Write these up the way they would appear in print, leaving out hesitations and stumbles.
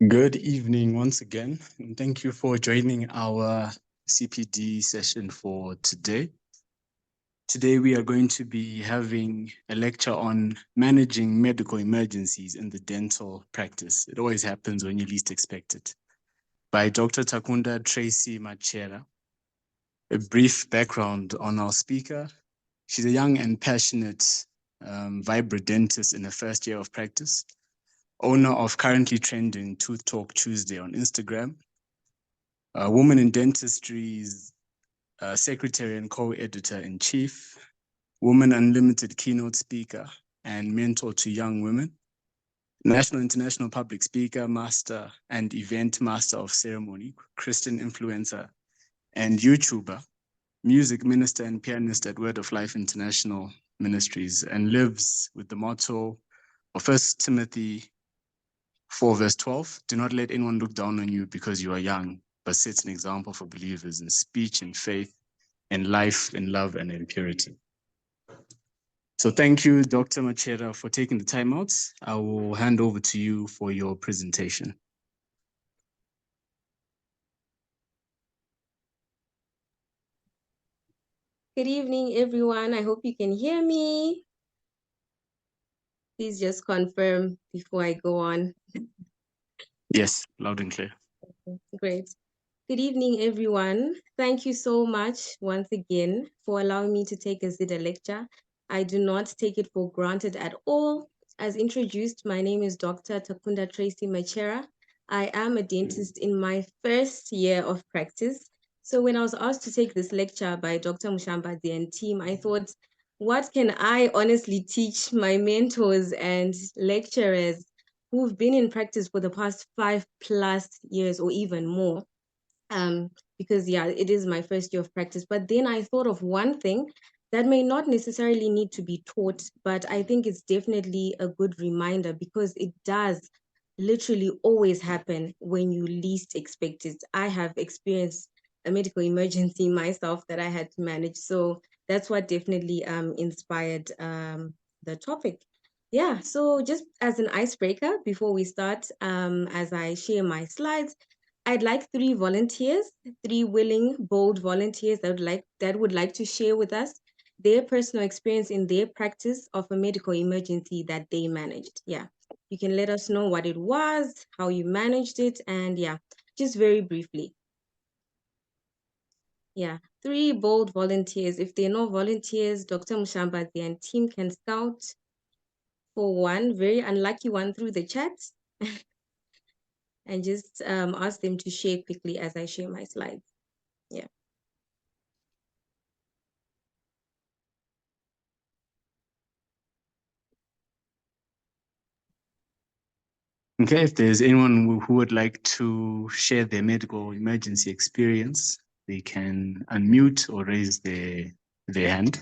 Good evening once again, and thank you for joining our CPD session for today. Today we are going to be having a lecture on managing medical emergencies in the dental practice. It always happens when you least expect it. By Dr. Tracy Machera. A brief background on our speaker. She's a young and passionate, vibrant dentist in her first year of practice, owner of currently trending Tooth Talk Tuesday on Instagram, a woman in dentistry's secretary and co-editor-in-chief, Woman Unlimited keynote speaker and mentor to young women, national international public speaker, master and event master of ceremony, Christian influencer and YouTuber, music minister and pianist at Word of Life International Ministries, and lives with the motto of 1 Timothy 4 verse 12, do not let anyone look down on you because you are young, but set an example for believers in speech and faith, in life, in love, and in purity. So thank you, Dr. Machera, for taking the time out. I will hand over to you for your presentation. Good evening, everyone. I hope you can hear me. Please just confirm before I go on. Yes, loud and clear. Great. Good evening, everyone. Thank you so much once again for allowing me to take a ZiDA lecture. I do not take it for granted at all. As introduced, my name is Dr. Tracy Machera. I am a dentist in my first year of practice. So when I was asked to take this lecture by Dr. Mushambadzi and team, I thought, what can I honestly teach my mentors and lecturers who've been in practice for the past 5+ years or even more? Because yeah, it is my first year of practice. But then I thought of one thing that may not necessarily need to be taught, but I think it's definitely a good reminder because it does literally always happen when you least expect it. I have experienced a medical emergency myself that I had to manage. So that's what definitely inspired the topic. Yeah, so just as an icebreaker before we start, as I share my slides, I'd like 3 volunteers, 3 willing, bold volunteers that would like to share with us their personal experience in their practice of a medical emergency that they managed. Yeah, you can let us know what it was, how you managed it, and yeah, just very briefly. Yeah, 3 bold volunteers. If there are no volunteers, Dr. Mushambadzi and team can scout for one very unlucky one through the chat. And just ask them to share quickly as I share my slides. Yeah. Okay, if there's anyone who would like to share their medical emergency experience, they can unmute or raise their hand.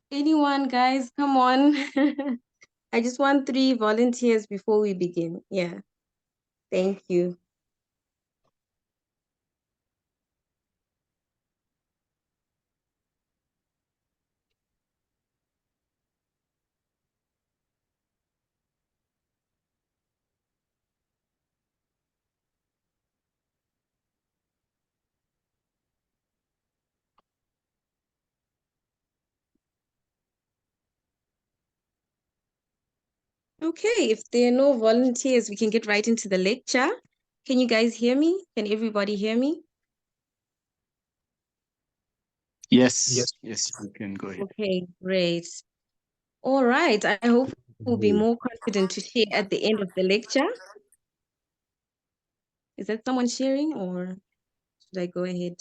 Anyone, guys, come on. I just want 3 volunteers before we begin. Yeah. Thank you. Okay, if there are no volunteers, we can get right into the lecture. Can you guys hear me? Can everybody hear me? Yes, yes, you can go ahead. Okay, great. All right, I hope we'll be more confident to share at the end of the lecture. Is that someone sharing or should I go ahead?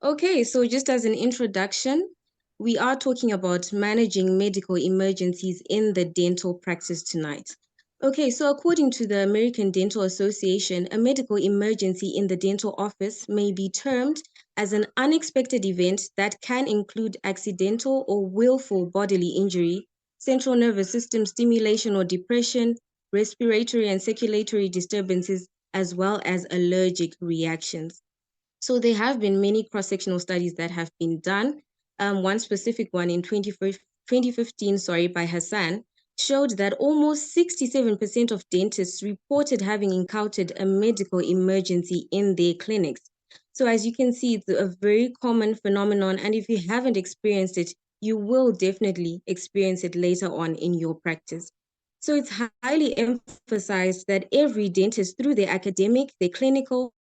Okay, so just as an introduction, we are talking about managing medical emergencies in the dental practice tonight. Okay, so according to the American Dental Association, a medical emergency in the dental office may be termed as an unexpected event that can include accidental or willful bodily injury, central nervous system stimulation or depression, respiratory and circulatory disturbances, as well as allergic reactions. So there have been many cross-sectional studies that have been done. One specific one in 2015, by Hassan, showed that almost 67% of dentists reported having encountered a medical emergency in their clinics. So as you can see, it's a very common phenomenon, and if you haven't experienced it, you will definitely experience it later on in your practice. So it's highly emphasized that every dentist, through their academic, their clinical,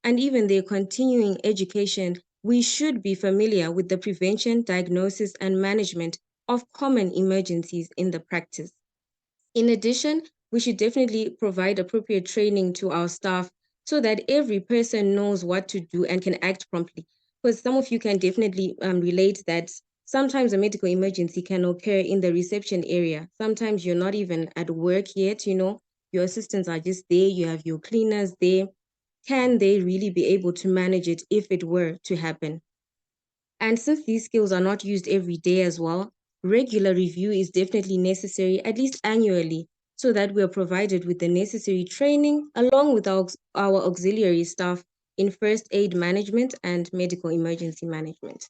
and even their continuing education, we should be familiar with the prevention, diagnosis, and management of common emergencies in the practice. In addition, we should definitely provide appropriate training to our staff so that every person knows what to do and can act promptly. Because some of you can definitely relate that sometimes a medical emergency can occur in the reception area. Sometimes you're not even at work yet, your assistants are just there, you have your cleaners there. Can they really be able to manage it if it were to happen? And since these skills are not used every day as well, regular review is definitely necessary, at least annually, so that we are provided with the necessary training along with our auxiliary staff in first aid management and medical emergency management.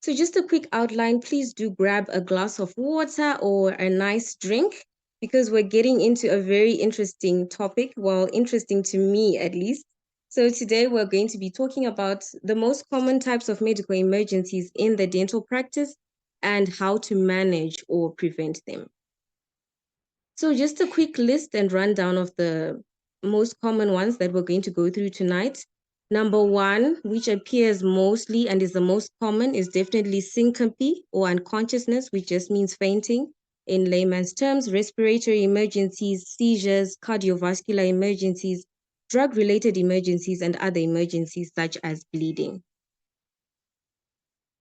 So just a quick outline, please do grab a glass of water or a nice drink because we're getting into a very interesting topic, well, interesting to me at least. So today we're going to be talking about the most common types of medical emergencies in the dental practice and how to manage or prevent them. So just a quick list and rundown of the most common ones that we're going to go through tonight. Number one, which appears mostly and is the most common, is definitely syncope or unconsciousness, which just means fainting. In layman's terms, respiratory emergencies, seizures, cardiovascular emergencies, drug-related emergencies, and other emergencies such as bleeding.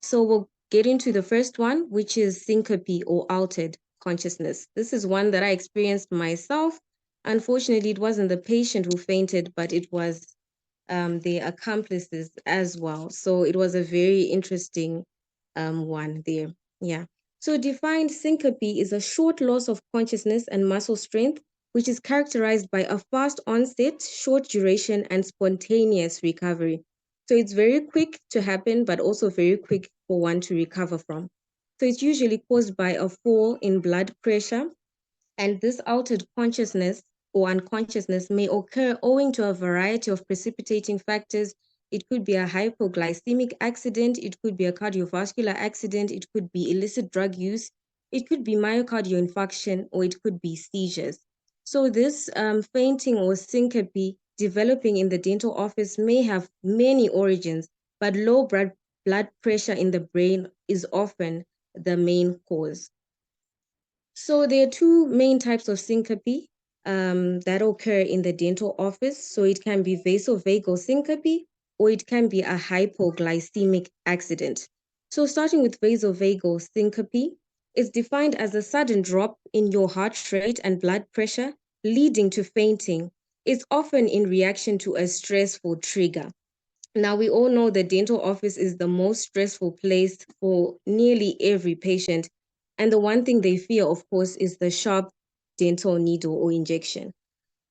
So we'll get into the first one, which is syncope or altered consciousness. This is one that I experienced myself. Unfortunately, it wasn't the patient who fainted, but it was the accomplices as well. So it was a very interesting one there. Yeah. So defined syncope is a short loss of consciousness and muscle strength, which is characterized by a fast onset, short duration, and spontaneous recovery. So it's very quick to happen, but also very quick for one to recover from. So it's usually caused by a fall in blood pressure, and this altered consciousness or unconsciousness may occur owing to a variety of precipitating factors. It could be a hypoglycemic accident, it could be a cardiovascular accident, it could be illicit drug use, it could be myocardial infarction, or it could be seizures. So this fainting or syncope developing in the dental office may have many origins, but low blood pressure in the brain is often the main cause. So there are two main types of syncope that occur in the dental office. So it can be vasovagal syncope or it can be a hypoglycemic accident. So starting with vasovagal syncope, it's defined as a sudden drop in your heart rate and blood pressure leading to fainting. It's often in reaction to a stressful trigger. Now, we all know the dental office is the most stressful place for nearly every patient. And the one thing they fear, of course, is the sharp dental needle or injection.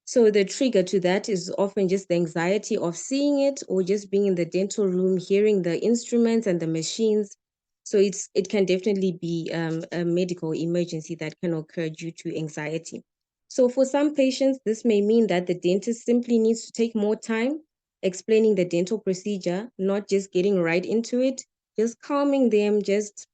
So the trigger to that is often just the anxiety of seeing it or just being in the dental room, hearing the instruments and the machines. So it can definitely be a medical emergency that can occur due to anxiety. So for some patients, this may mean that the dentist simply needs to take more time explaining the dental procedure, not just getting right into it, just calming them, just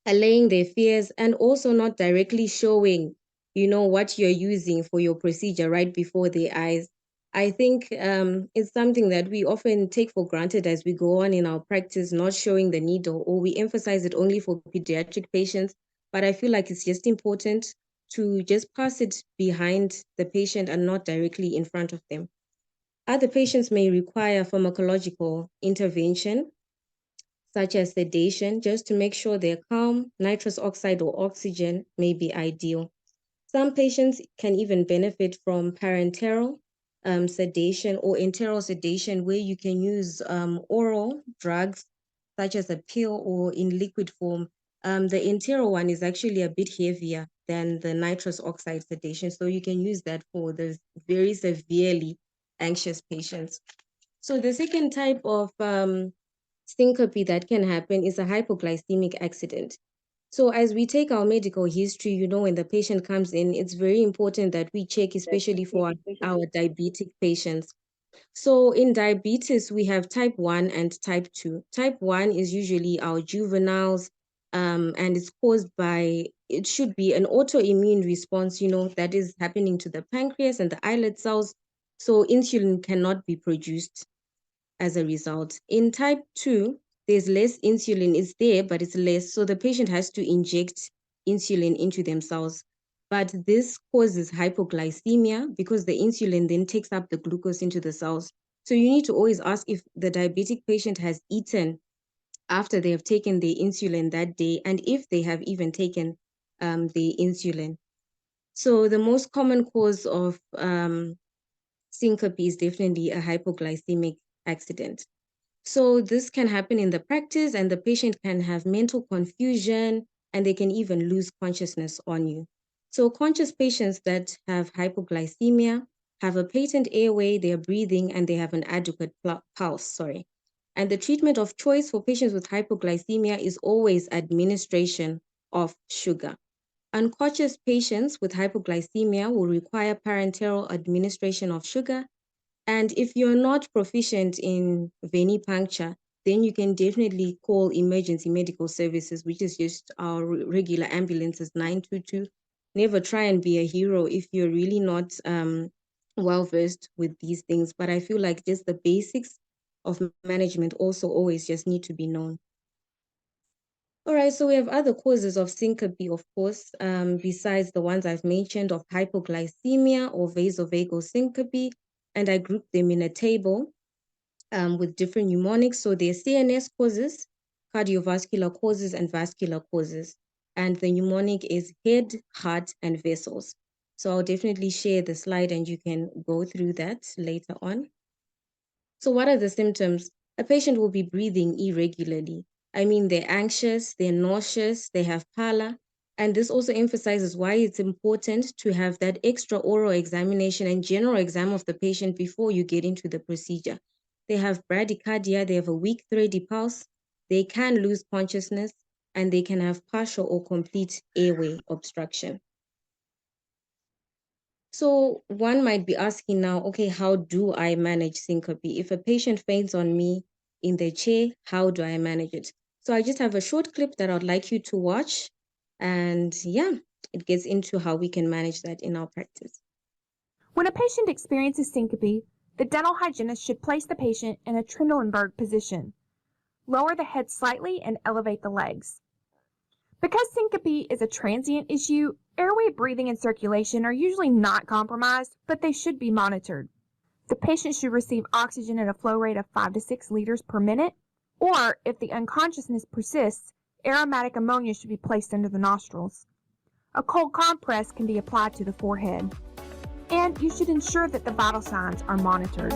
allaying their fears, and also not directly showing, what you're using for your procedure right before their eyes. I think it's something that we often take for granted as we go on in our practice, not showing the needle, or we emphasize it only for pediatric patients. But I feel like it's just important to just pass it behind the patient and not directly in front of them. Other patients may require pharmacological intervention. such as sedation, just to make sure they're calm. Nitrous oxide or oxygen may be ideal. Some patients can even benefit from parenteral sedation or enteral sedation, where you can use oral drugs such as a pill or in liquid form. The enteral one is actually a bit heavier than the nitrous oxide sedation, so you can use that for the very severely anxious patients. So the second type of syncope that can happen is a hypoglycemic accident. So as we take our medical history, when the patient comes in, it's very important that we check, especially for our diabetic patients. So in diabetes, we have type 1 and type 2. Type 1 is usually our juveniles, and it's caused by, it should be an autoimmune response, that is happening to the pancreas and the islet cells. So insulin cannot be produced as a result. In type 2, there's less insulin. It's there, but it's less. So the patient has to inject insulin into themselves. But this causes hypoglycemia because the insulin then takes up the glucose into the cells. So you need to always ask if the diabetic patient has eaten after they have taken the insulin that day, and if they have even taken the insulin. So the most common cause of syncope is definitely a hypoglycemic accident. So this can happen in the practice, and the patient can have mental confusion, and they can even lose consciousness on you. So conscious patients that have hypoglycemia have a patent airway, they're breathing, and they have an adequate pulse, And the treatment of choice for patients with hypoglycemia is always administration of sugar. Unconscious patients with hypoglycemia will require parenteral administration of sugar. And if you're not proficient in venipuncture, then you can definitely call emergency medical services, which is just our regular ambulances, 922. Never try and be a hero if you're really not well-versed with these things. But I feel like just the basics of management also always just need to be known. All right, so we have other causes of syncope, of course, besides the ones I've mentioned of hypoglycemia or vasovagal syncope, and I grouped them in a table with different mnemonics. So there's CNS causes, cardiovascular causes, and vascular causes. And the mnemonic is head, heart, and vessels. So I'll definitely share the slide and you can go through that later on. So what are the symptoms? A patient will be breathing irregularly. I mean, they're anxious, they're nauseous, they have pallor. And this also emphasizes why it's important to have that extra oral examination and general exam of the patient before you get into the procedure. They have bradycardia, they have a weak, thready pulse, they can lose consciousness, and they can have partial or complete airway obstruction. So one might be asking now, okay, how do I manage syncope? If a patient faints on me in their chair, how do I manage it? So I just have a short clip that I'd like you to watch. And yeah, it gets into how we can manage that in our practice. When a patient experiences syncope, the dental hygienist should place the patient in a Trendelenburg position. Lower the head slightly and elevate the legs. Because syncope is a transient issue, airway breathing and circulation are usually not compromised, but they should be monitored. The patient should receive oxygen at a flow rate of 5 to 6 liters per minute, or if the unconsciousness persists, aromatic ammonia should be placed under the nostrils. A cold compress can be applied to the forehead. And you should ensure that the vital signs are monitored.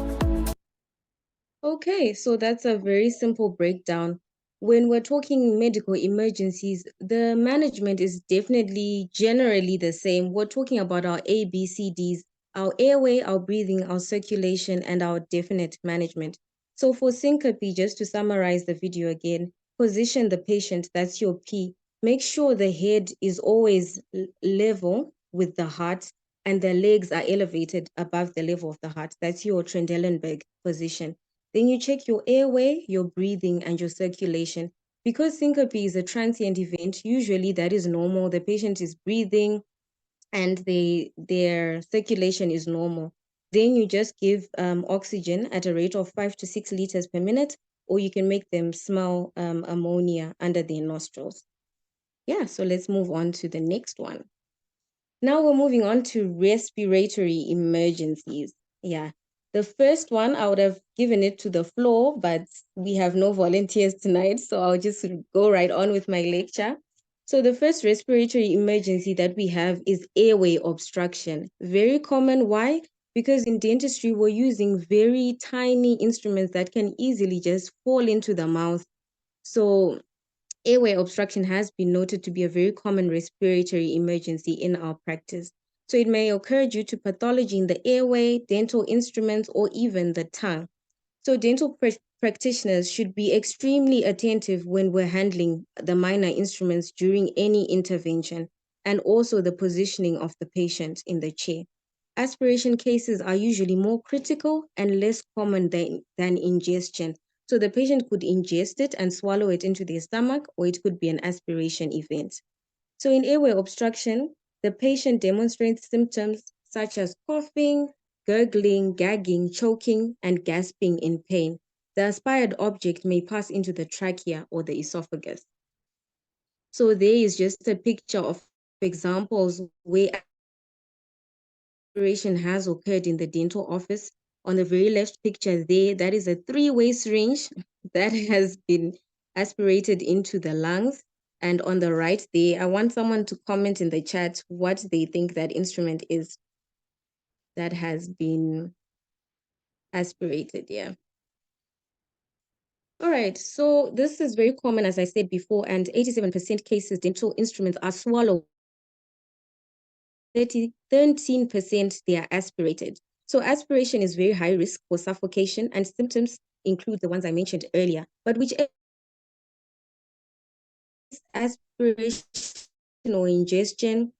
Okay, so that's a very simple breakdown. When we're talking medical emergencies, the management is definitely generally the same. We're talking about our ABCDs, our airway, our breathing, our circulation, and our definite management. So for syncope, just to summarize the video again, position the patient, that's your P. Make sure the head is always level with the heart and the legs are elevated above the level of the heart. That's your Trendelenburg position. Then you check your airway, your breathing, and your circulation. Because syncope is a transient event, usually that is normal. The patient is breathing and their circulation is normal. Then you just give oxygen at a rate of 5 to 6 liters per minute, or you can make them smell ammonia under their nostrils. Yeah, so let's move on to the next one. Now we're moving on to respiratory emergencies. Yeah. The first one, I would have given it to the floor, but we have no volunteers tonight, so I'll just go right on with my lecture. So the first respiratory emergency that we have is airway obstruction. Very common. Why? Because in dentistry, we're using very tiny instruments that can easily just fall into the mouth. So airway obstruction has been noted to be a very common respiratory emergency in our practice. So it may occur due to pathology in the airway, dental instruments, or even the tongue. So dental practitioners should be extremely attentive when we're handling the minor instruments during any intervention, and also the positioning of the patient in the chair. Aspiration cases are usually more critical and less common than ingestion. So the patient could ingest it and swallow it into their stomach, or it could be an aspiration event. So in airway obstruction, the patient demonstrates symptoms such as coughing, gurgling, gagging, choking, and gasping in pain. The aspired object may pass into the trachea or the esophagus. So there is just a picture of examples where aspiration has occurred in the dental office. On the very left picture there, that is a 3-way syringe that has been aspirated into the lungs. And on the right there, I want someone to comment in the chat what they think that instrument is that has been aspirated. Yeah. All right, so this is very common, as I said before, and 87% cases dental instruments are swallowed. 13% they are aspirated. So aspiration is very high risk for suffocation, and symptoms include the ones I mentioned earlier. But which aspiration or ingestion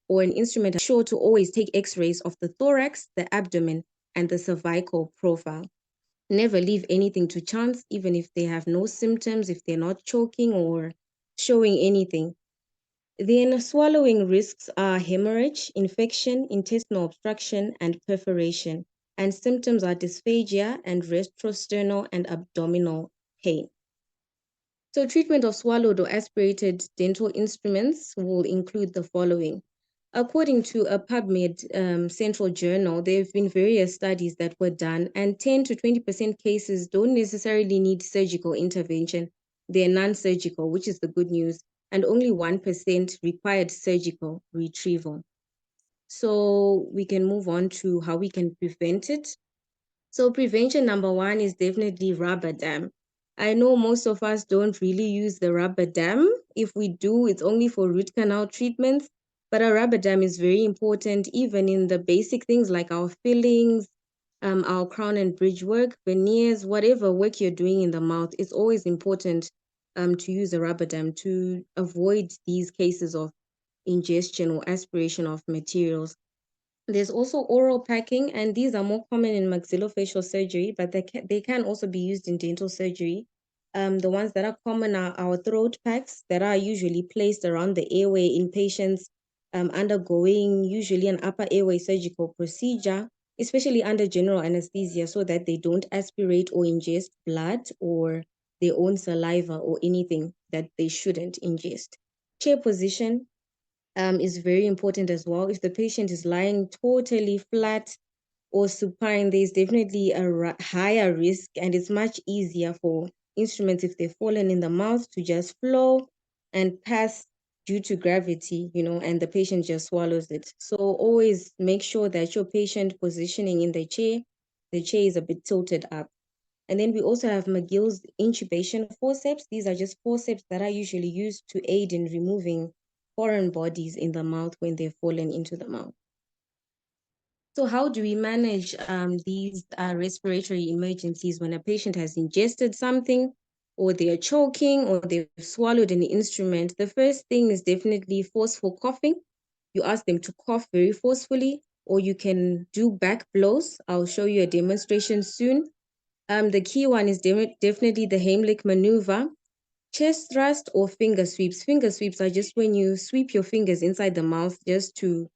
or an instrument, sure to always take x-rays of the thorax, the abdomen, and the cervical profile. Never leave anything to chance, even if they have no symptoms, if they're not choking or showing anything. Then swallowing risks are hemorrhage, infection, intestinal obstruction, and perforation. And symptoms are dysphagia and retrosternal and abdominal pain. So treatment of swallowed or aspirated dental instruments will include the following. According to a PubMed central journal, there have been various studies that were done, and 10 to 20% cases don't necessarily need surgical intervention. They're non-surgical, which is the good news, and only 1% required surgical retrieval. So we can move on to how we can prevent it. So prevention number 1 is definitely rubber dam. I know most of us don't really use the rubber dam. If we do, it's only for root canal treatments. But a rubber dam is very important, even in the basic things like our fillings, our crown and bridge work, veneers, whatever work you're doing in the mouth. It's always important to use a rubber dam to avoid these cases of ingestion or aspiration of materials. There's also oral packing, and these are more common in maxillofacial surgery, but they can also be used in dental surgery. The ones that are common are our throat packs that are usually placed around the airway in patients undergoing usually an upper airway surgical procedure, especially under general anesthesia, so that they don't aspirate or ingest blood or their own saliva or anything that they shouldn't ingest. Chair position is very important as well. If the patient is lying totally flat or supine, there's definitely a higher risk, and it's much easier for instruments, if they've fallen in the mouth, to just flow and pass due to gravity, and the patient just swallows it. So always make sure that your patient positioning in the chair is a bit tilted up. And then we also have McGill's intubation forceps. These are just forceps that are usually used to aid in removing foreign bodies in the mouth when they've fallen into the mouth. So how do we manage these respiratory emergencies when a patient has ingested something, or they're choking, or they've swallowed an instrument? The first thing is definitely forceful coughing. You ask them to cough very forcefully, or you can do back blows. I'll show you a demonstration soon. The key one is definitely the Heimlich maneuver. Chest thrust or finger sweeps. Finger sweeps are just when you sweep your fingers inside the mouth just to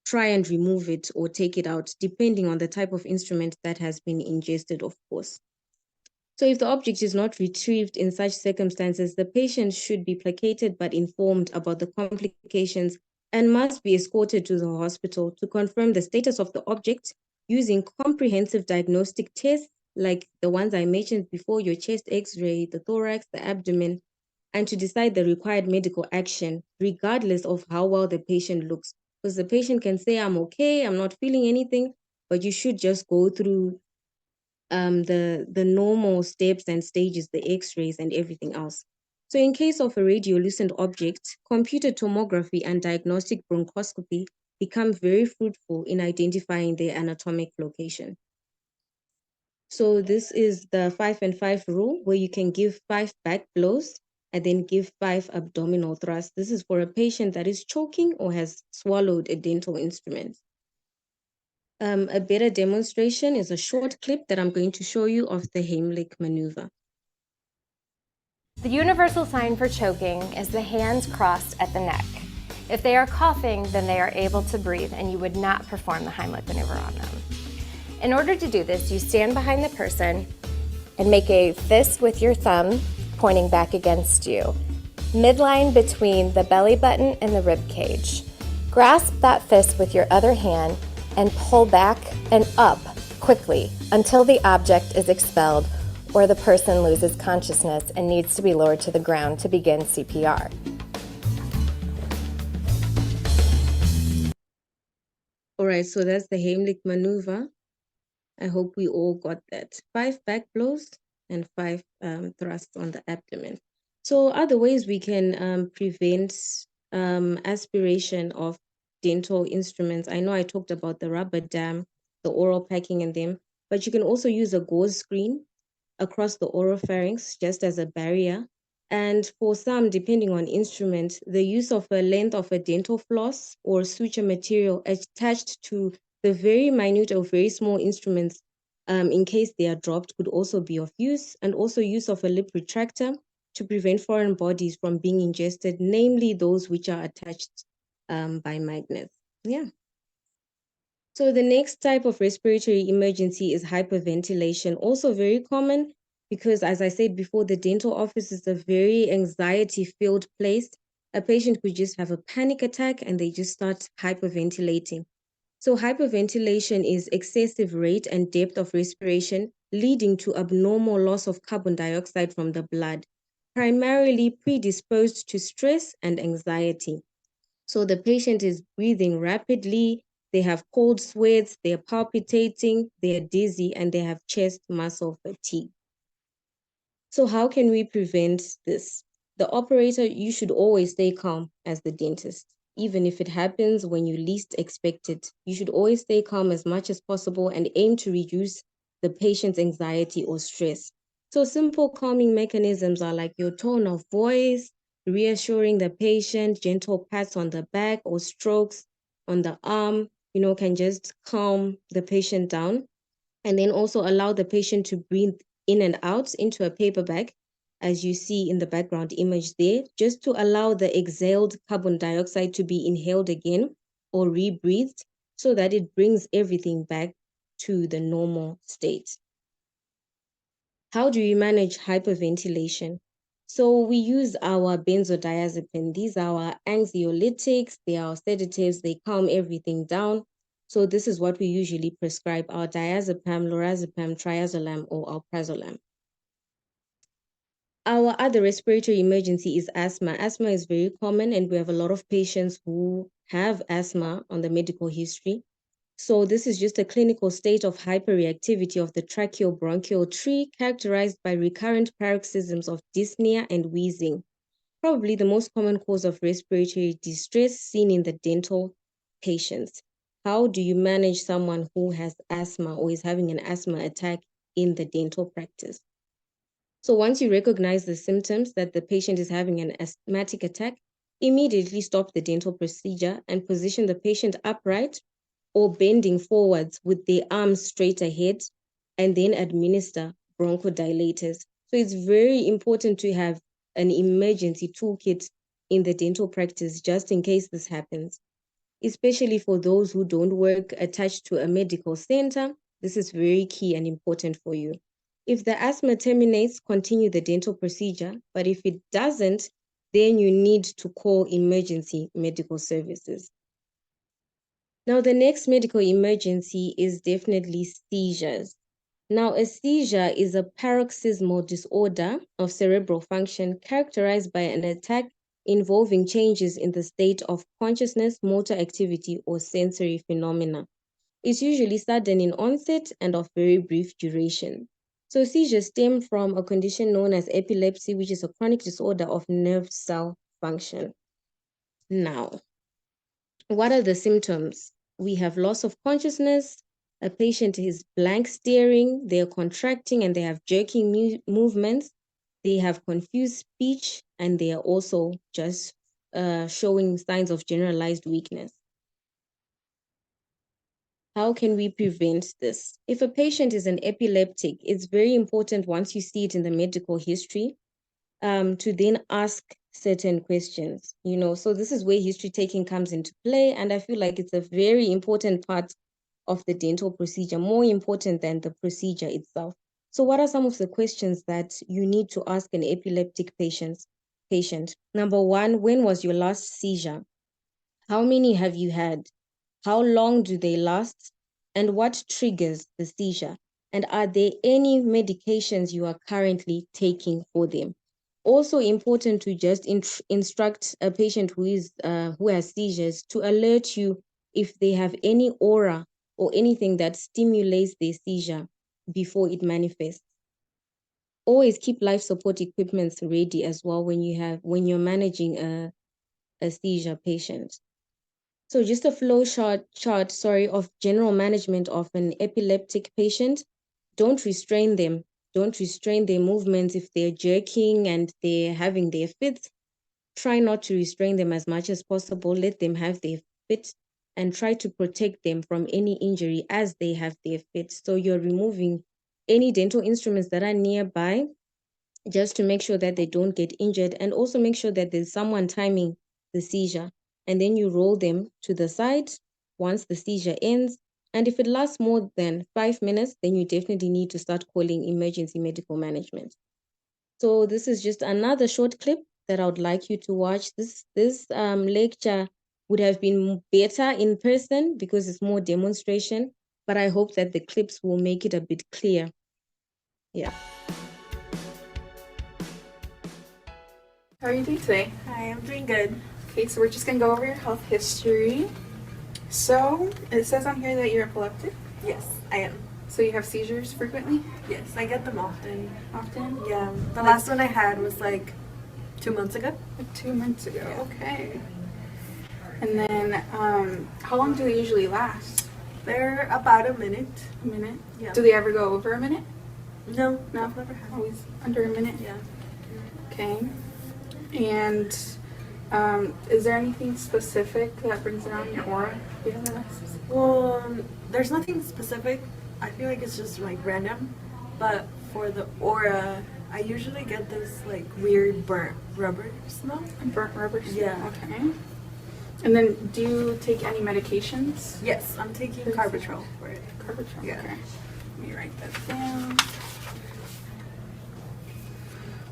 try and remove it or take it out, depending on the type of instrument that has been ingested, of course. So if the object is not retrieved in such circumstances, the patient should be placated but informed about the complications and must be escorted to the hospital to confirm the status of the object using comprehensive diagnostic tests like the ones I mentioned before, your chest x-ray, the thorax, the abdomen, and to decide the required medical action, regardless of how well the patient looks. Because the patient can say, I'm okay, I'm not feeling anything, but you should just go through the normal steps and stages, the x-rays and everything else. So in case of a radiolucent object, computer tomography and diagnostic bronchoscopy become very fruitful in identifying their anatomic location. So this is the 5 and 5 rule, where you can give 5 back blows and then give 5 abdominal thrusts. This is for a patient that is choking or has swallowed a dental instrument. A better demonstration is a short clip that I'm going to show you of the Heimlich maneuver. The universal sign for choking is the hands crossed at the neck. If they are coughing, then they are able to breathe and you would not perform the Heimlich maneuver on them. In order to do this, you stand behind the person and make a fist with your thumb pointing back against you, midline between the belly button and the rib cage. Grasp that fist with your other hand and pull back and up quickly until the object is expelled or the person loses consciousness and needs to be lowered to the ground to begin CPR. All right, so that's the Heimlich maneuver. I hope we all got that. 5 back blows and 5 thrusts on the abdomen. So other ways we can prevent aspiration of dental instruments. I know I talked about the rubber dam, the oral packing in them, but you can also use a gauze screen across the oropharynx just as a barrier. And for some, depending on instrument, the use of a length of a dental floss or suture material attached to the very minute or very small instruments, in case they are dropped, could also be of use, and also use of a lip retractor to prevent foreign bodies from being ingested, namely those which are attached by magnets. Yeah. So the next type of respiratory emergency is hyperventilation, also very common because, as I said before, the dental office is a very anxiety-filled place. A patient could just have a panic attack and they just start hyperventilating. So hyperventilation is excessive rate and depth of respiration leading to abnormal loss of carbon dioxide from the blood, primarily predisposed to stress and anxiety. So the patient is breathing rapidly, they have cold sweats, they're palpitating, they're dizzy, and they have chest muscle fatigue. So how can we prevent this? The operator, you should always stay calm as the dentist. Even if it happens when you least expect it, you should always stay calm as much as possible and aim to reduce the patient's anxiety or stress. So simple calming mechanisms are like your tone of voice, reassuring the patient, gentle pats on the back or strokes on the arm, can just calm the patient down. And then also allow the patient to breathe in and out into a paper bag, as you see in the background image there, just to allow the exhaled carbon dioxide to be inhaled again or rebreathed so that it brings everything back to the normal state. How do we manage hyperventilation? So we use our benzodiazepine. These are our anxiolytics, they are our sedatives, they calm everything down. So this is what we usually prescribe, our diazepam, lorazepam, triazolam, or alprazolam. Our other respiratory emergency is asthma. Asthma is very common and we have a lot of patients who have asthma on the medical history. So this is just a clinical state of hyperreactivity of the tracheobronchial tree characterized by recurrent paroxysms of dyspnea and wheezing, probably the most common cause of respiratory distress seen in the dental patients. How do you manage someone who has asthma or is having an asthma attack in the dental practice? So once you recognize the symptoms that the patient is having an asthmatic attack, immediately stop the dental procedure and position the patient upright or bending forwards with their arms straight ahead, and then administer bronchodilators. So it's very important to have an emergency toolkit in the dental practice just in case this happens, especially for those who don't work attached to a medical center. This is very key and important for you. If the asthma terminates, continue the dental procedure, but if it doesn't, then you need to call emergency medical services. Now, the next medical emergency is definitely seizures. Now, a seizure is a paroxysmal disorder of cerebral function characterized by an attack involving changes in the state of consciousness, motor activity, or sensory phenomena. It's usually sudden in onset and of very brief duration. So seizures stem from a condition known as epilepsy, which is a chronic disorder of nerve cell function. Now, what are the symptoms? We have loss of consciousness. A patient is blank staring, they're contracting and they have jerking movements. They have confused speech and they are also just showing signs of generalized weakness. How can we prevent this? If a patient is an epileptic, it's very important once you see it in the medical history to then ask certain questions, so this is where history taking comes into play. And I feel like it's a very important part of the dental procedure, more important than the procedure itself. So what are some of the questions that you need to ask an epileptic patient? Number one, when was your last seizure? How many have you had? How long do they last? And what triggers the seizure? And are there any medications you are currently taking for them? Also important to just instruct a patient who has seizures to alert you if they have any aura or anything that stimulates their seizure before it manifests. Always keep life support equipment ready as well when you're managing a seizure patient. So just a flow chart, of general management of an epileptic patient. Don't restrain them. Don't restrain their movements. If they're jerking and they're having their fits, try not to restrain them as much as possible. Let them have their fit and try to protect them from any injury as they have their fit. So you're removing any dental instruments that are nearby just to make sure that they don't get injured, and also make sure that there's someone timing the seizure. And then you roll them to the side once the seizure ends. And if it lasts more than 5 minutes, then you definitely need to start calling emergency medical management. So this is just another short clip that I would like you to watch. This lecture would have been better in person because it's more demonstration, but I hope that the clips will make it a bit clear. Yeah. How are you doing today? Hi, I'm doing good. Okay, so we're just gonna go over your health history. So it says on here that you're epileptic. Yes, I am. So you have seizures frequently? Yes, I get them often. Often? Yeah, the last one I had was like 2 months ago. Like 2 months ago. Yeah. Okay. And then, how long do they usually last? They're about a minute. A minute? Yeah. Do they ever go over a minute? No, No? I've never had. Always under a minute? Yeah. Okay. And is there anything specific that brings it on your aura? Do you have that? Well, there's nothing specific. I feel like it's just like random. But for the aura, I usually get this like weird burnt rubber smell. Burnt rubber? Yeah. Okay. And then, do you take any medications? Yes, I'm taking Carbitrol for it. Carbitrol. Yeah. Okay. Let me write that down.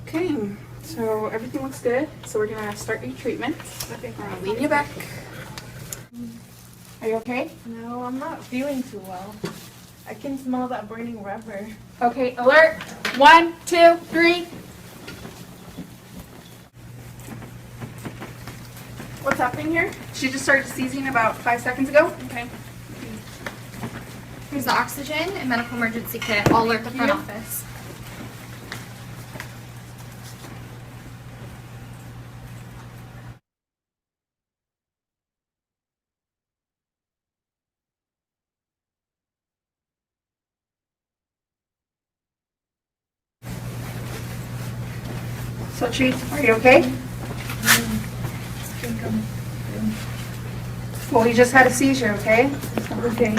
Okay. So everything looks good. So we're gonna start your treatment. Okay. I'm gonna lean you back. Are you okay? No, I'm not feeling too well. I can smell that burning rubber. Okay. Alert. 1, 2, 3. What's happening here? She just started seizing about 5 seconds ago. Okay. Here's the oxygen and medical emergency kit. I'll alert the front office. So, Chief, are you okay? Well, you just had a seizure, okay? Okay.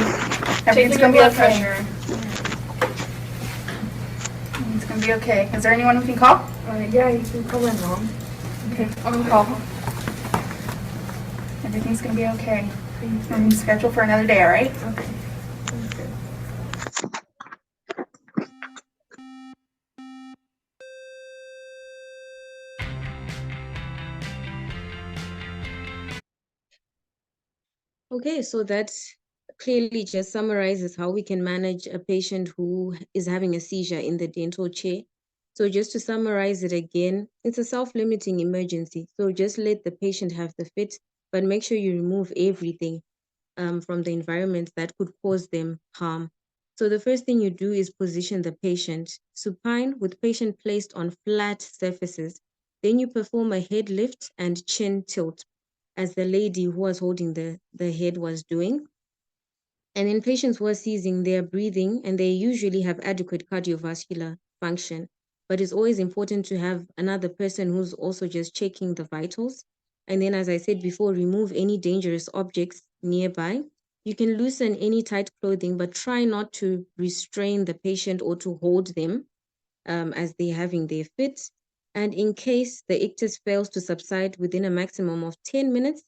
Everything's gonna be blood okay. pressure. It's gonna be okay. Is there anyone we can call? Yeah, you can call my mom. Okay, I'll call. Everything's gonna be okay. I'm scheduled for another day, alright? Okay. Sounds good. Okay, so that clearly just summarizes how we can manage a patient who is having a seizure in the dental chair. So just to summarize it again, it's a self-limiting emergency. So just let the patient have the fit, but make sure you remove everything from the environment that could cause them harm. So the first thing you do is position the patient supine with patient placed on flat surfaces. Then you perform a head lift and chin tilt, as the lady who was holding the head was doing. And in patients who are seizing, they are breathing and they usually have adequate cardiovascular function. But it's always important to have another person who's also just checking the vitals. And then, as I said before, remove any dangerous objects nearby. You can loosen any tight clothing, but try not to restrain the patient or to hold them as they're having their fit. And in case the ictus fails to subside within a maximum of 10 minutes,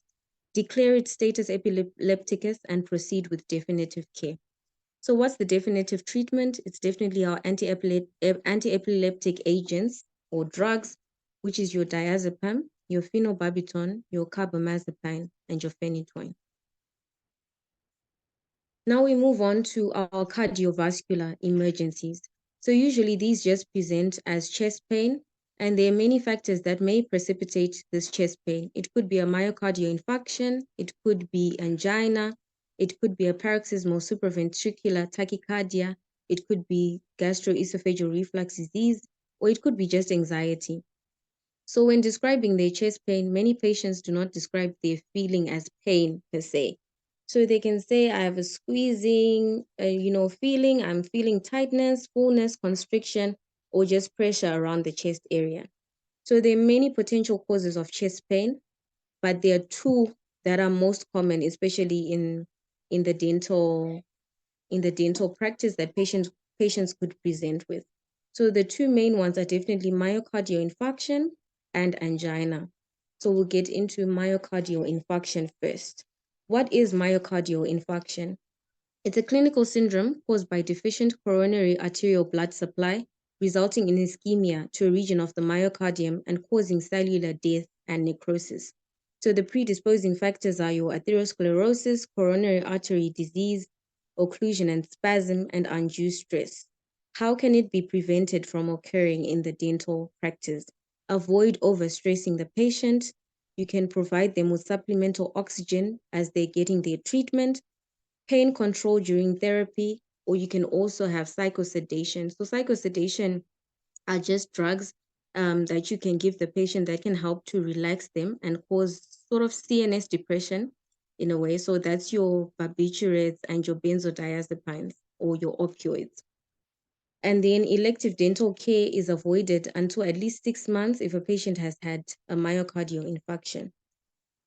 declare its status epilepticus and proceed with definitive care. So what's the definitive treatment? It's definitely our anti-epileptic agents or drugs, which is your diazepam, your phenobarbital, your carbamazepine, and your phenytoin. Now we move on to our cardiovascular emergencies. So usually these just present as chest pain, and there are many factors that may precipitate this chest pain. It could be a myocardial infarction, it could be angina, it could be a paroxysmal supraventricular tachycardia, it could be gastroesophageal reflux disease, or it could be just anxiety. So when describing their chest pain, many patients do not describe their feeling as pain per se. So they can say, I have a squeezing, feeling, I'm feeling tightness, fullness, constriction, or just pressure around the chest area. So there are many potential causes of chest pain, but there are two that are most common, especially in the dental practice that patients could present with. So the two main ones are definitely myocardial infarction and angina. So we'll get into myocardial infarction first. What is myocardial infarction? It's a clinical syndrome caused by deficient coronary arterial blood supply, resulting in ischemia to a region of the myocardium and causing cellular death and necrosis. So the predisposing factors are your atherosclerosis, coronary artery disease, occlusion and spasm, and undue stress. How can it be prevented from occurring in the dental practice? Avoid overstressing the patient. You can provide them with supplemental oxygen as they're getting their treatment, pain control during therapy, or you can also have psychosedation. So psychosedation are just drugs that you can give the patient that can help to relax them and cause sort of CNS depression in a way. So that's your barbiturates and your benzodiazepines or your opioids. And then elective dental care is avoided until at least 6 months if a patient has had a myocardial infarction.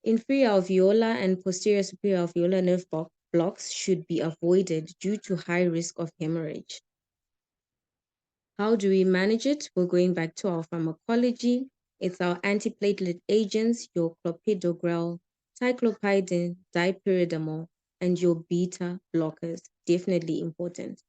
Inferior alveolar and posterior superior alveolar nerve blocks should be avoided due to high risk of hemorrhage. How do we manage it? We're going back to our pharmacology. It's our antiplatelet agents, your clopidogrel, cyclopidine, dipyridamole, and your beta blockers. Definitely important.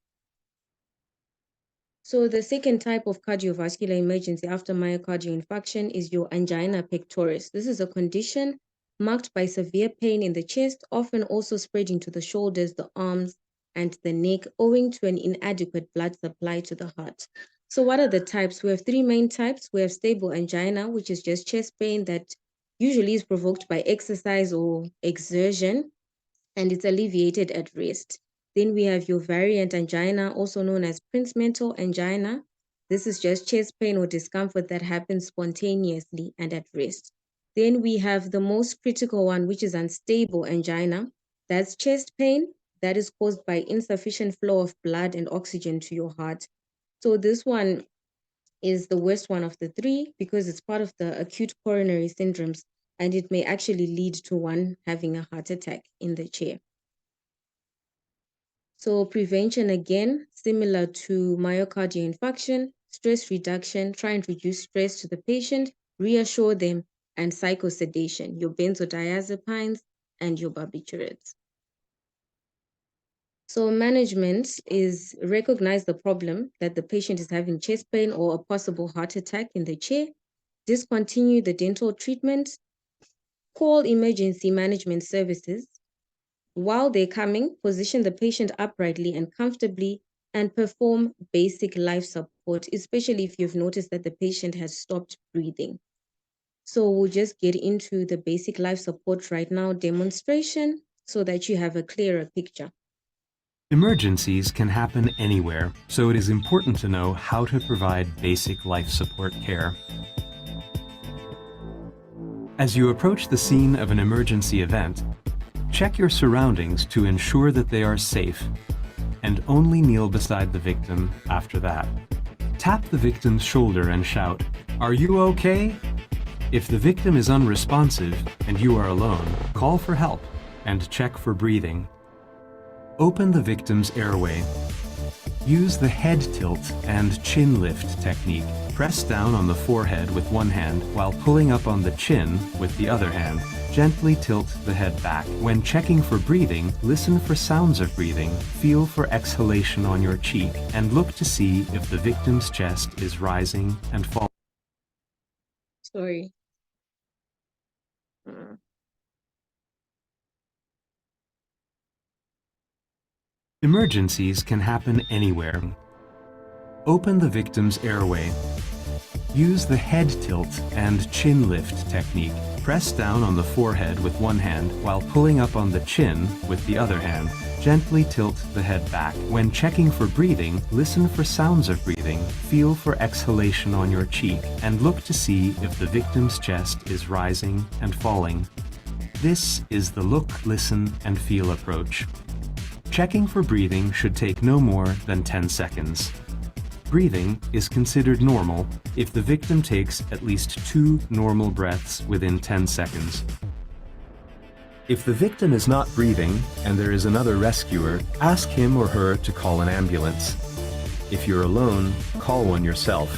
So the second type of cardiovascular emergency after myocardial infarction is your angina pectoris. This is a condition marked by severe pain in the chest, often also spreading to the shoulders, the arms, and the neck, owing to an inadequate blood supply to the heart. So what are the types? We have three main types. We have stable angina, which is just chest pain that usually is provoked by exercise or exertion, and it's alleviated at rest. Then we have your variant angina, also known as Prinzmental angina. This is just chest pain or discomfort that happens spontaneously and at rest. Then we have the most critical one, which is unstable angina. That's chest pain that is caused by insufficient flow of blood and oxygen to your heart. So this one is the worst one of the three because it's part of the acute coronary syndromes, and it may actually lead to one having a heart attack in the chair. So prevention, again, similar to myocardial infarction, stress reduction, try and reduce stress to the patient, reassure them, and psychosedation, your benzodiazepines and your barbiturates. So management is recognize the problem that the patient is having chest pain or a possible heart attack in the chair, discontinue the dental treatment, call emergency management services, While they're coming, position the patient uprightly and comfortably and perform basic life support, especially if you've noticed that the patient has stopped breathing. So we'll just get into the basic life support right now demonstration so that you have a clearer picture. Emergencies can happen anywhere, so it is important to know how to provide basic life support care. As you approach the scene of an emergency event, check your surroundings to ensure that they are safe, and only kneel beside the victim after that. Tap the victim's shoulder and shout, "Are you okay?" If the victim is unresponsive and you are alone, call for help and check for breathing. Open the victim's airway. Use the head tilt and chin lift technique. Press down on the forehead with one hand while pulling up on the chin with the other hand. Gently tilt the head back. When checking for breathing, listen for sounds of breathing, feel for exhalation on your cheek, and look to see if the victim's chest is rising and falling. Sorry. Emergencies can happen anywhere. Open the victim's airway. Use the head tilt and chin lift technique. Press down on the forehead with one hand while pulling up on the chin with the other hand. Gently tilt the head back. When checking for breathing, listen for sounds of breathing, feel for exhalation on your cheek, and look to see if the victim's chest is rising and falling. This is the look, listen, and feel approach. Checking for breathing should take no more than 10 seconds. Breathing is considered normal if the victim takes at least 2 normal breaths within 10 seconds. If the victim is not breathing and there is another rescuer, ask him or her to call an ambulance. If you're alone, call one yourself.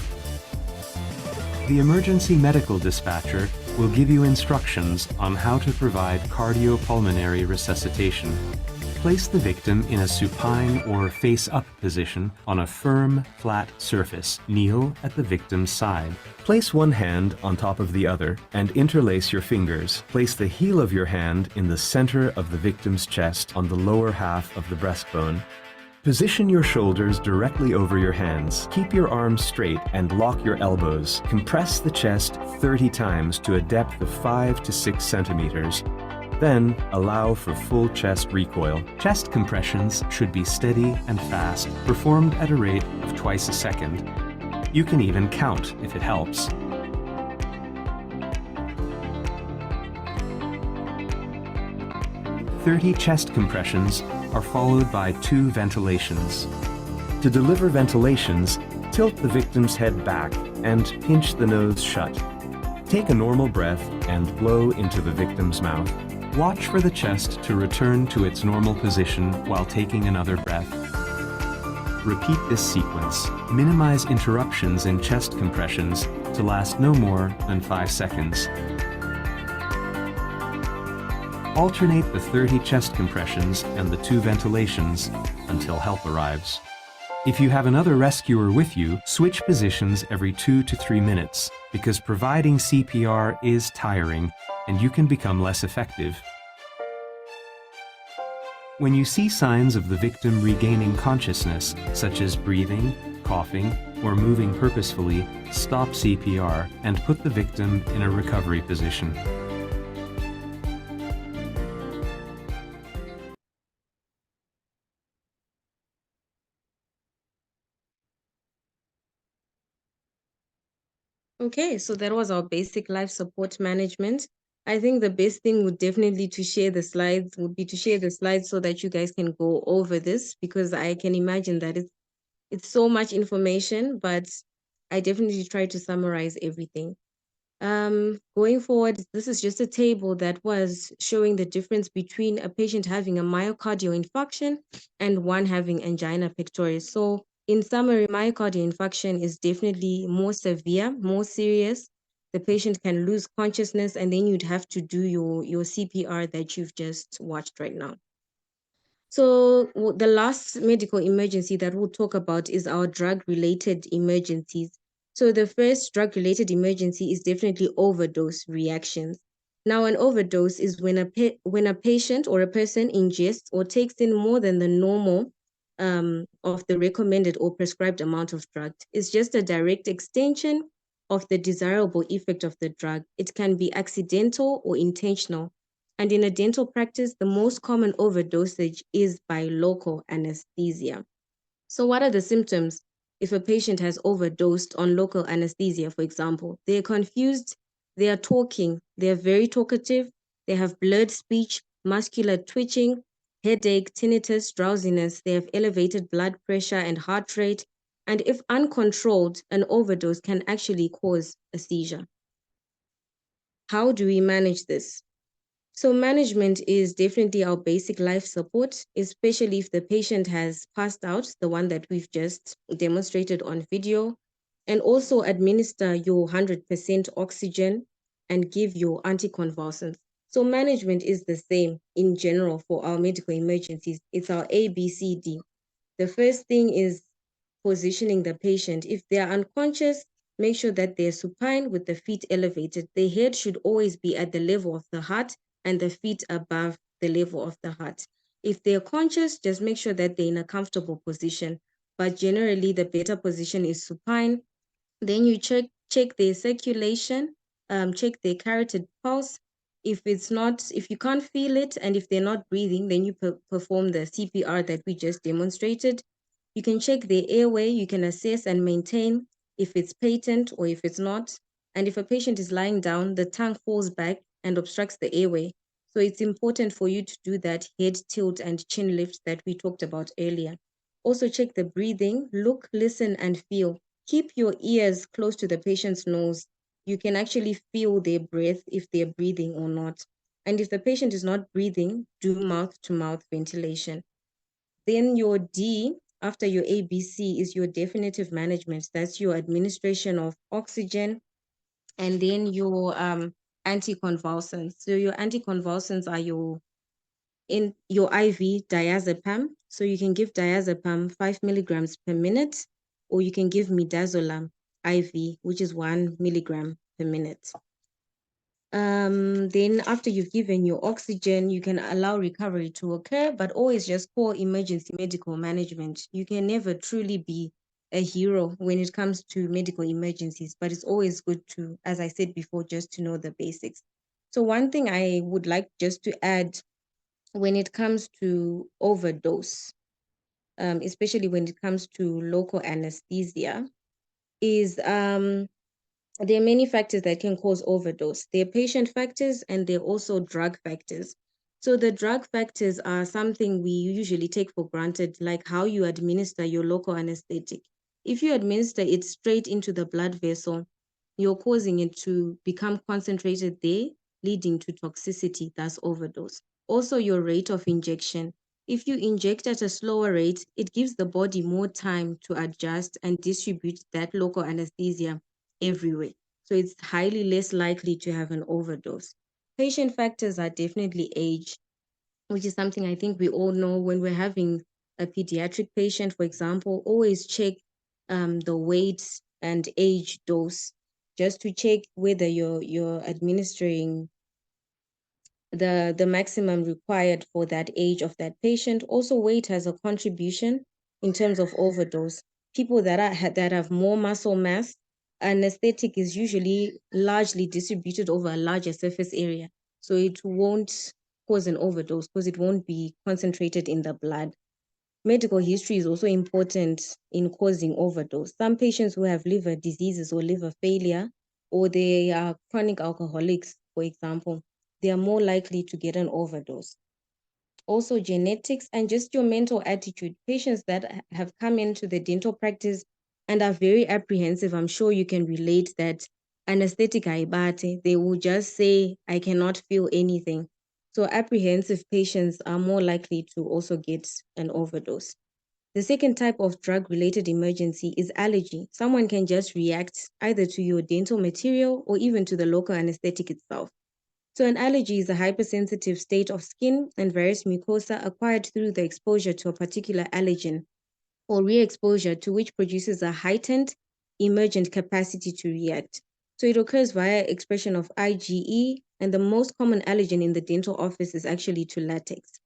The emergency medical dispatcher will give you instructions on how to provide cardiopulmonary resuscitation. Place the victim in a supine or face-up position on a firm, flat surface. Kneel at the victim's side. Place one hand on top of the other and interlace your fingers. Place the heel of your hand in the center of the victim's chest on the lower half of the breastbone. Position your shoulders directly over your hands. Keep your arms straight and lock your elbows. Compress the chest 30 times to a depth of 5 to 6 centimeters. Then, allow for full chest recoil. Chest compressions should be steady and fast, performed at a rate of twice a second. You can even count if it helps. "30 chest compressions are followed by 2 ventilations. To deliver ventilations, tilt the victim's head back and pinch the nose shut. Take a normal breath and blow into the victim's mouth. Watch for the chest to return to its normal position while taking another breath. Repeat this sequence. Minimize interruptions in chest compressions to last no more than 5 seconds. Alternate the 30 chest compressions and the 2 ventilations until help arrives. If you have another rescuer with you, switch positions every 2 to 3 minutes because providing CPR is tiring and you can become less effective. When you see signs of the victim regaining consciousness, such as breathing, coughing, or moving purposefully, stop CPR and put the victim in a recovery position. Okay, so that was our basic life support management. I think the best thing would definitely to share the slides so that you guys can go over this, because I can imagine that it's so much information, but I definitely try to summarize everything. Going forward, this is just a table that was showing the difference between a patient having a myocardial infarction and one having angina pectoris. So in summary, myocardial infarction is definitely more severe, more serious. The patient can lose consciousness, and then you'd have to do your CPR that you've just watched right now. So the last medical emergency that we'll talk about is our drug-related emergencies. So the first drug-related emergency is definitely overdose reactions. Now, an overdose is when a patient or a person ingests or takes in more than the normal of the recommended or prescribed amount of drug. It's just a direct extension of the desirable effect of the drug. It can be accidental or intentional. And in a dental practice, the most common overdosage is by local anesthesia. So what are the symptoms if a patient has overdosed on local anesthesia, for example? They're confused, they are talking, they're very talkative, they have blurred speech, muscular twitching, headache, tinnitus, drowsiness, they have elevated blood pressure and heart rate, and if uncontrolled, an overdose can actually cause a seizure. How do we manage this? So management is definitely our basic life support, especially if the patient has passed out, the one that we've just demonstrated on video, and also administer your 100% oxygen and give your anticonvulsants. So management is the same in general for our medical emergencies. It's our ABCD. The first thing is positioning the patient. If they are unconscious, make sure that they're supine with the feet elevated. The head should always be at the level of the heart and the feet above the level of the heart. If they're conscious, just make sure that they're in a comfortable position. But generally, the better position is supine. Then you check their circulation, check their carotid pulse. If you can't feel it and if they're not breathing, then you perform the CPR that we just demonstrated. You can check the airway, you can assess and maintain if it's patent or if it's not. And if a patient is lying down, the tongue falls back and obstructs the airway. So it's important for you to do that head tilt and chin lift that we talked about earlier. Also check the breathing, look, listen, and feel. Keep your ears close to the patient's nose. You can actually feel their breath if they're breathing or not. And if the patient is not breathing, do mouth-to-mouth ventilation. Then your D, after your ABC, is your definitive management. That's your administration of oxygen. And then your anticonvulsants. So your anticonvulsants are your IV diazepam. So you can give diazepam 5 milligrams per minute, or you can give midazolam IV, which is 1 milligram per minute. Then after you've given your oxygen, you can allow recovery to occur, but always just call emergency medical management. You can never truly be a hero when it comes to medical emergencies, but it's always good to, as I said before, just to know the basics. So one thing I would like just to add when it comes to overdose, especially when it comes to local anesthesia, is there are many factors that can cause overdose. There are patient factors and there are also drug factors. So the drug factors are something we usually take for granted, like how you administer your local anesthetic. If you administer it straight into the blood vessel, you're causing it to become concentrated there, leading to toxicity, thus overdose. Also, your rate of injection. If you inject at a slower rate, it gives the body more time to adjust and distribute that local anesthesia everywhere. So it's highly less likely to have an overdose. Patient factors are definitely age, which is something I think we all know. When we're having a pediatric patient, for example, always check the weight and age dose, just to check whether you're administering the maximum required for that age of that patient. Also, weight has a contribution in terms of overdose. People that have more muscle mass, anesthetic is usually largely distributed over a larger surface area. So it won't cause an overdose because it won't be concentrated in the blood. Medical history is also important in causing overdose. Some patients who have liver diseases or liver failure, or they are chronic alcoholics, for example, they are more likely to get an overdose. Also genetics and just your mental attitude. Patients that have come into the dental practice and are very apprehensive, I'm sure you can relate that anesthetic aibate, they will just say, I cannot feel anything. So apprehensive patients are more likely to also get an overdose. The second type of drug-related emergency is allergy. Someone can just react either to your dental material or even to the local anesthetic itself. So an allergy is a hypersensitive state of skin and various mucosa acquired through the exposure to a particular allergen or re-exposure to which produces a heightened emergent capacity to react. So it occurs via expression of IgE, And the most common allergen in the dental office is actually to latex.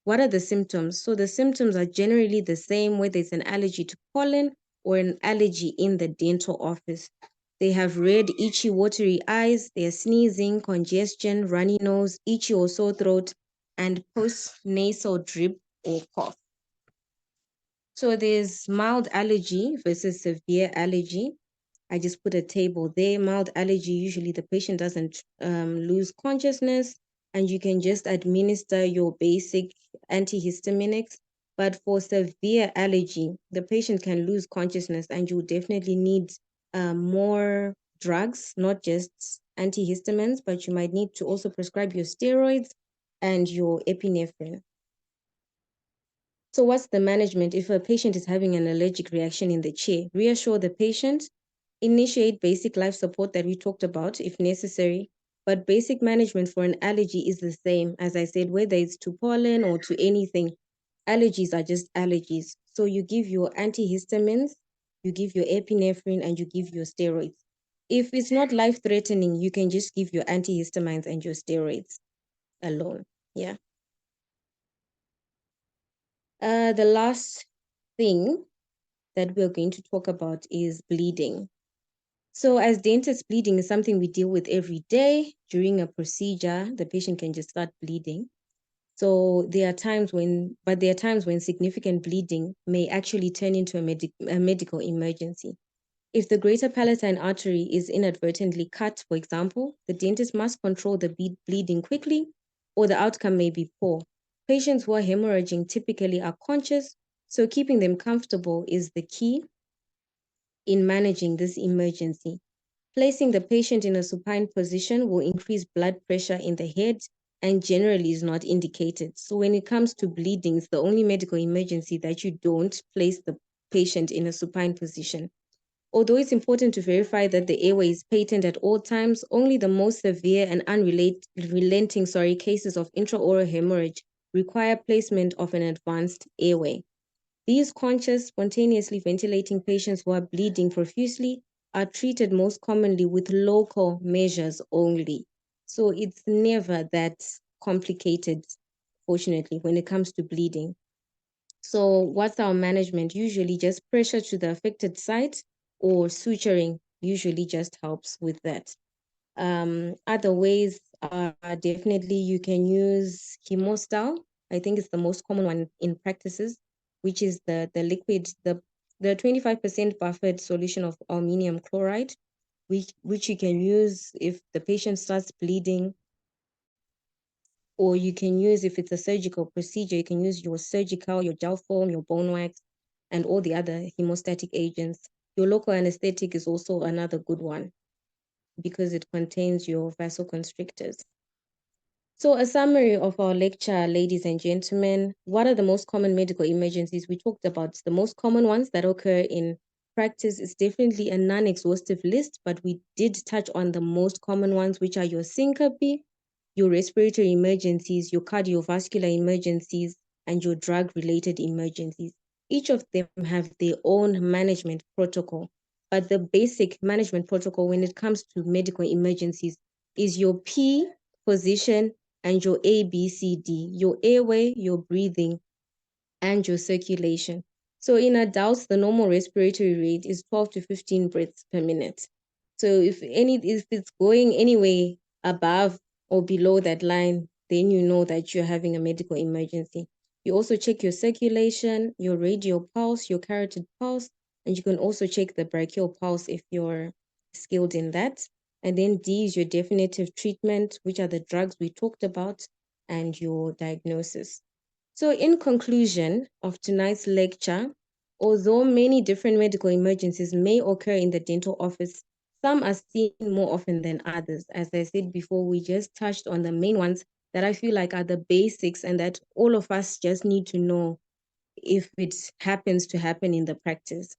What are the symptoms? So the symptoms are generally the same, whether it's an allergy to pollen or an allergy in the dental office. They have red, itchy, watery eyes, they're sneezing, congestion, runny nose, itchy or sore throat, and post-nasal drip or cough. So there's mild allergy versus severe allergy. I just put a table there. Mild allergy, usually the patient doesn't lose consciousness, and you can just administer your basic antihistaminics. But for severe allergy, the patient can lose consciousness, and you definitely need more drugs, not just antihistamines, but you might need to also prescribe your steroids and your epinephrine. So what's the management if a patient is having an allergic reaction in the chair? Reassure the patient, initiate basic life support that we talked about if necessary, but basic management for an allergy is the same. As I said, whether it's to pollen or to anything, allergies are just allergies. So you give your antihistamines, you give your epinephrine, and you give your steroids. If it's not life-threatening, you can just give your antihistamines and your steroids alone. Yeah. The last thing that we're going to talk about is bleeding. So as dentists, bleeding is something we deal with every day. During a procedure, the patient can just start bleeding. So there are times when significant bleeding may actually turn into a medical emergency. If the greater palatine artery is inadvertently cut, for example, the dentist must control the bleeding quickly, or the outcome may be poor. Patients who are hemorrhaging typically are conscious, so keeping them comfortable is the key in managing this emergency. Placing the patient in a supine position will increase blood pressure in the head and generally is not indicated. So when it comes to bleeding, it's the only medical emergency that you don't place the patient in a supine position. Although it's important to verify that the airway is patent at all times, only the most severe and unrelenting cases of intraoral hemorrhage require placement of an advanced airway. These conscious, spontaneously ventilating patients who are bleeding profusely are treated most commonly with local measures only. So it's never that complicated, fortunately, when it comes to bleeding. So what's our management? Usually just pressure to the affected site or suturing usually just helps with that. Other ways are definitely you can use Chemostal. I think it's the most common one in practices, which is the liquid, the 25% buffered solution of aluminum chloride, which you can use if the patient starts bleeding, or you can use if it's a surgical procedure, you can use your surgical, your gel foam, your bone wax, and all the other hemostatic agents. Your local anesthetic is also another good one because it contains your vasoconstrictors. So a summary of our lecture, ladies and gentlemen, what are the most common medical emergencies? We talked about the most common ones that occur in practice. Is definitely a non-exhaustive list, but we did touch on the most common ones, which are your syncope, your respiratory emergencies, your cardiovascular emergencies, and your drug-related emergencies. Each of them have their own management protocol, but the basic management protocol when it comes to medical emergencies is your P position and your ABCD, your airway, your breathing, and your circulation. So in adults, the normal respiratory rate is 12 to 15 breaths per minute. So if it's going anyway above or below that line, then you know that you're having a medical emergency. You also check your circulation, your radial pulse, your carotid pulse, and you can also check the brachial pulse if you're skilled in that. And then D is your definitive treatment, which are the drugs we talked about, and your diagnosis. So in conclusion of tonight's lecture, although many different medical emergencies may occur in the dental office, some are seen more often than others. As I said before, we just touched on the main ones that I feel like are the basics and that all of us just need to know if it happens to happen in the practice.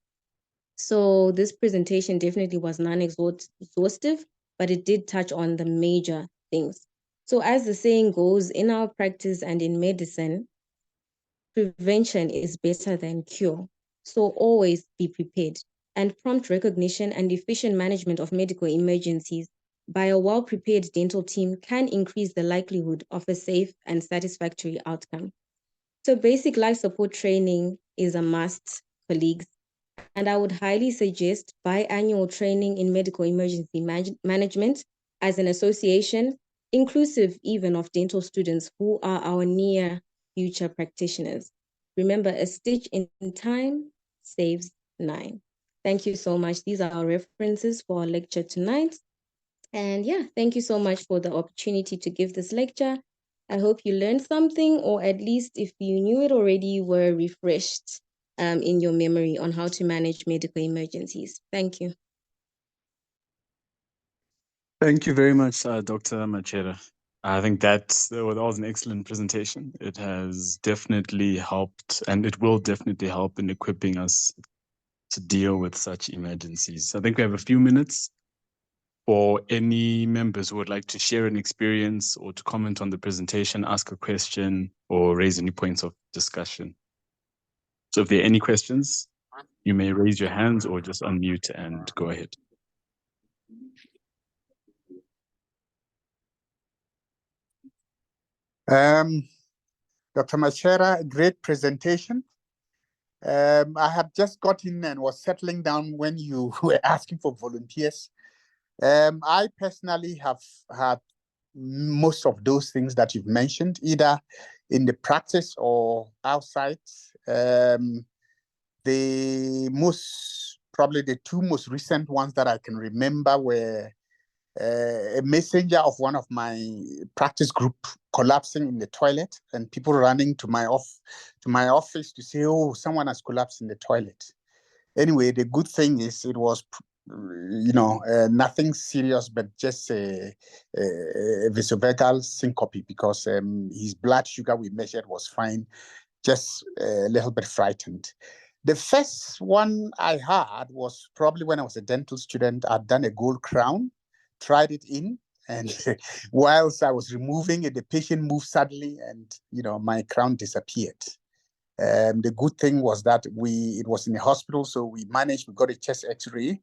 So this presentation definitely was non-exhaustive, but it did touch on the major things. So as the saying goes, in our practice and in medicine, prevention is better than cure. So always be prepared. And prompt recognition and efficient management of medical emergencies by a well-prepared dental team can increase the likelihood of a safe and satisfactory outcome. So basic life support training is a must, colleagues, and I would highly suggest biannual training in medical emergency management as an association, inclusive even of dental students who are our near future practitioners. Remember, a stitch in time saves 9. Thank you so much. These are our references for our lecture tonight. And yeah, thank you so much for the opportunity to give this lecture. I hope you learned something, or at least if you knew it already, you were refreshed in your memory on how to manage medical emergencies. Thank you. Thank you very much, Dr. Machera. I think that was an excellent presentation. It has definitely helped, and it will definitely help in equipping us to deal with such emergencies. I think we have a few minutes for any members who would like to share an experience or to comment on the presentation, ask a question, or raise any points of discussion. So if there are any questions, you may raise your hands or just unmute and go ahead. Dr. Machera, great presentation. I had just got in and was settling down when you were asking for volunteers. I personally have had most of those things that you've mentioned, either in the practice or outside. Probably the two most recent ones that I can remember were a messenger of one of my practice group collapsing in the toilet, and people running to my office to say, "Oh, someone has collapsed in the toilet." Anyway, the good thing is it was, nothing serious, but just a vasovagal syncope, because his blood sugar we measured was fine, just a little bit frightened. The first one I had was probably when I was a dental student. I'd done a gold crown, tried it in, and whilst I was removing it, the patient moved suddenly, and my crown disappeared. The good thing was that it was in a hospital, so we got a chest X-ray,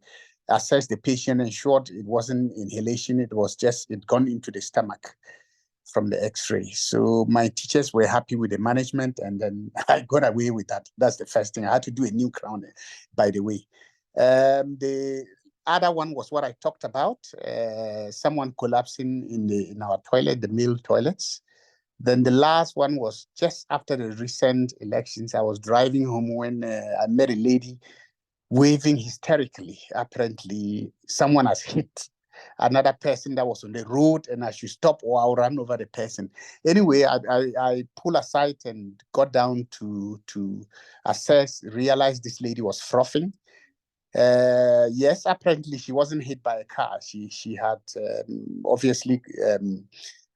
assessed the patient, ensured it wasn't inhalation, it gone into the stomach from the X-ray. So my teachers were happy with the management, and then I got away with that. That's the first thing. I had to do a new crown, by the way. The other one was what I talked about, someone collapsing in our toilet, the male toilets. Then the last one was just after the recent elections. I was driving home when I met a lady waving hysterically. Apparently, someone has hit another person that was on the road, and I should stop or I'll run over the person. Anyway, I pulled aside and got down to assess, realized this lady was frothing. Yes, apparently she wasn't hit by a car. She had obviously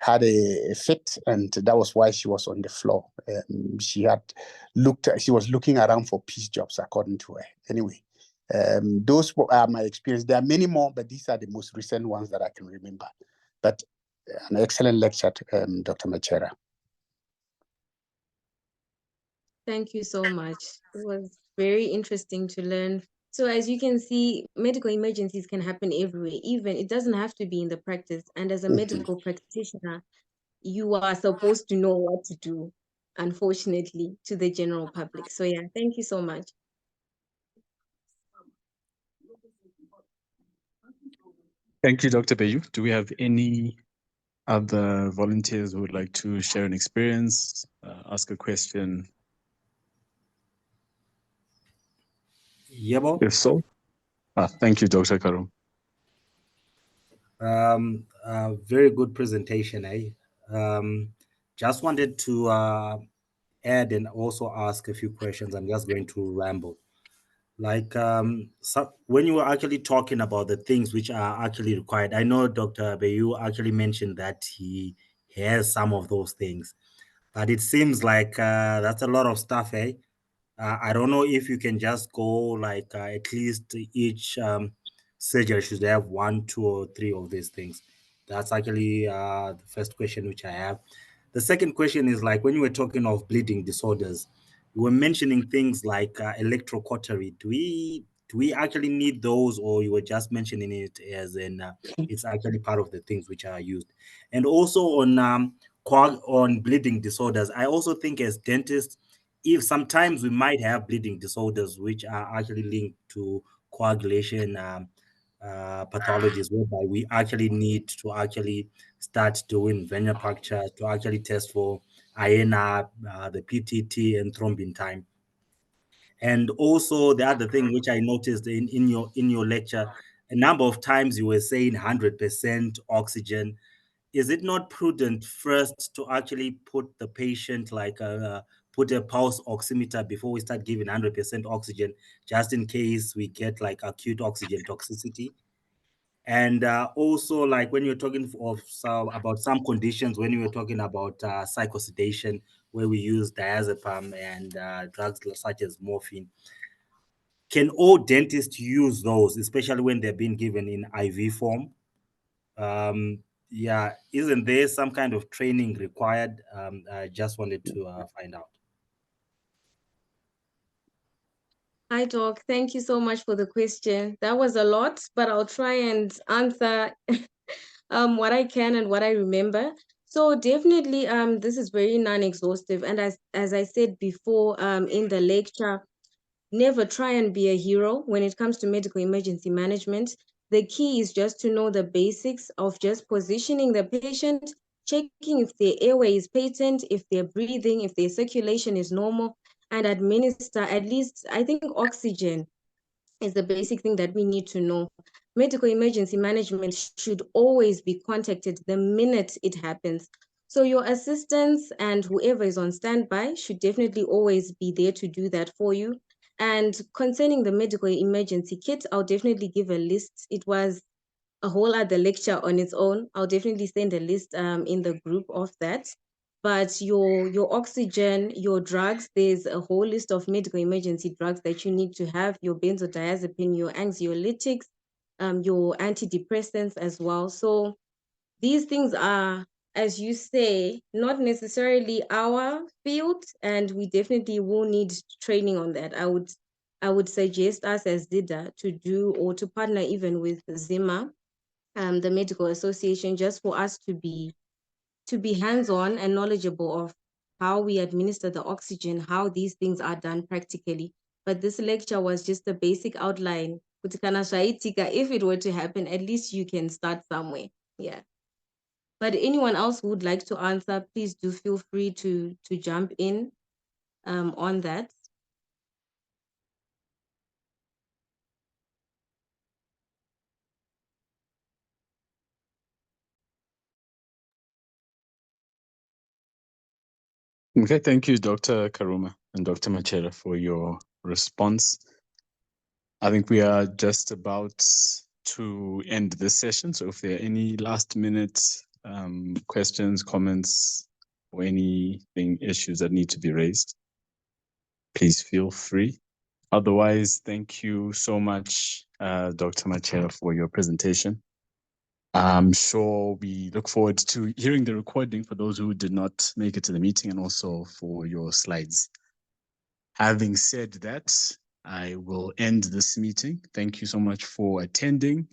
had a fit, and that was why she was on the floor. She was looking around for peace jobs, according to her. Anyway, those are my experience. There are many more, but these are the most recent ones that I can remember. But an excellent lecture, Dr. Machera. Thank you so much. It was very interesting to learn. So as you can see, medical emergencies can happen everywhere. Even it doesn't have to be in the practice. And as a medical practitioner, you are supposed to know what to do, unfortunately, to the general public. So yeah, thank you so much. Thank you, Dr. Bayu. Do we have any other volunteers who would like to share an experience, ask a question? Yebo. If so, thank you, Dr. Karum. Very good presentation, eh? Just wanted to add and also ask a few questions. I'm just going to ramble. Like so when you were actually talking about the things which are actually required, I know Dr. Bayu actually mentioned that he has some of those things, but it seems like that's a lot of stuff, eh? I don't know if you can just go like at least each surgery should have 1, 2, or 3 of these things. That's actually the first question which I have. The second question is like when you were talking of bleeding disorders, you were mentioning things like electrocautery. Do we do we actually need those, or you were just mentioning it as in it's actually part of the things which are used? And also on bleeding disorders, I also think as dentists, if sometimes we might have bleeding disorders which are actually linked to coagulation pathologies, whereby we actually need to actually start doing venipuncture to actually test for INR, the PTT, and thrombin time. And also the other thing which I noticed in your lecture, a number of times you were saying 100% oxygen. Is it not prudent first to actually put the patient put a pulse oximeter before we start giving 100% oxygen, just in case we get like acute oxygen toxicity? And also, like when you're talking about some conditions, when you were talking about psychosedation, where we use diazepam and drugs such as morphine, can all dentists use those, especially when they're being given in IV form? Yeah, isn't there some kind of training required? I just wanted to find out. Hi, Doc. Thank you so much for the question. That was a lot, but I'll try and answer what I can and what I remember. So definitely, this is very non-exhaustive. And as I said before, in the lecture, never try and be a hero when it comes to medical emergency management. The key is just to know the basics of just positioning the patient, checking if their airway is patent, if they're breathing, if their circulation is normal, and administer at least, I think, oxygen is the basic thing that we need to know. Medical emergency management should always be contacted the minute it happens. So your assistants and whoever is on standby should definitely always be there to do that for you. And concerning the medical emergency kit, I'll definitely give a list. It was a whole other lecture on its own. I'll definitely send a list in the group of that. But your oxygen, your drugs, there's a whole list of medical emergency drugs that you need to have, your benzodiazepine, your anxiolytics, your antidepressants as well. So these things are, as you say, not necessarily our field, and we definitely will need training on that. I would suggest us as ZiDA to do or to partner even with ZIMA, the Medical Association, just for us to be hands-on and knowledgeable of how we administer the oxygen, how these things are done practically. But this lecture was just a basic outline. If it were to happen, at least you can start somewhere. Yeah. But anyone else who would like to answer, please do feel free to jump in on that. Okay, thank you, Dr. Karuma and Dr. Machera, for your response. I think we are just about to end this session. So if there are any last minute questions, comments, or anything, issues that need to be raised, please feel free. Otherwise, thank you so much, Dr. Machera, for your presentation. I'm sure we look forward to hearing the recording for those who did not make it to the meeting, and also for your slides. Having said that, I will end this meeting. Thank you so much for attending,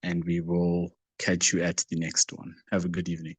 and we will catch you at the next one. Have a good evening.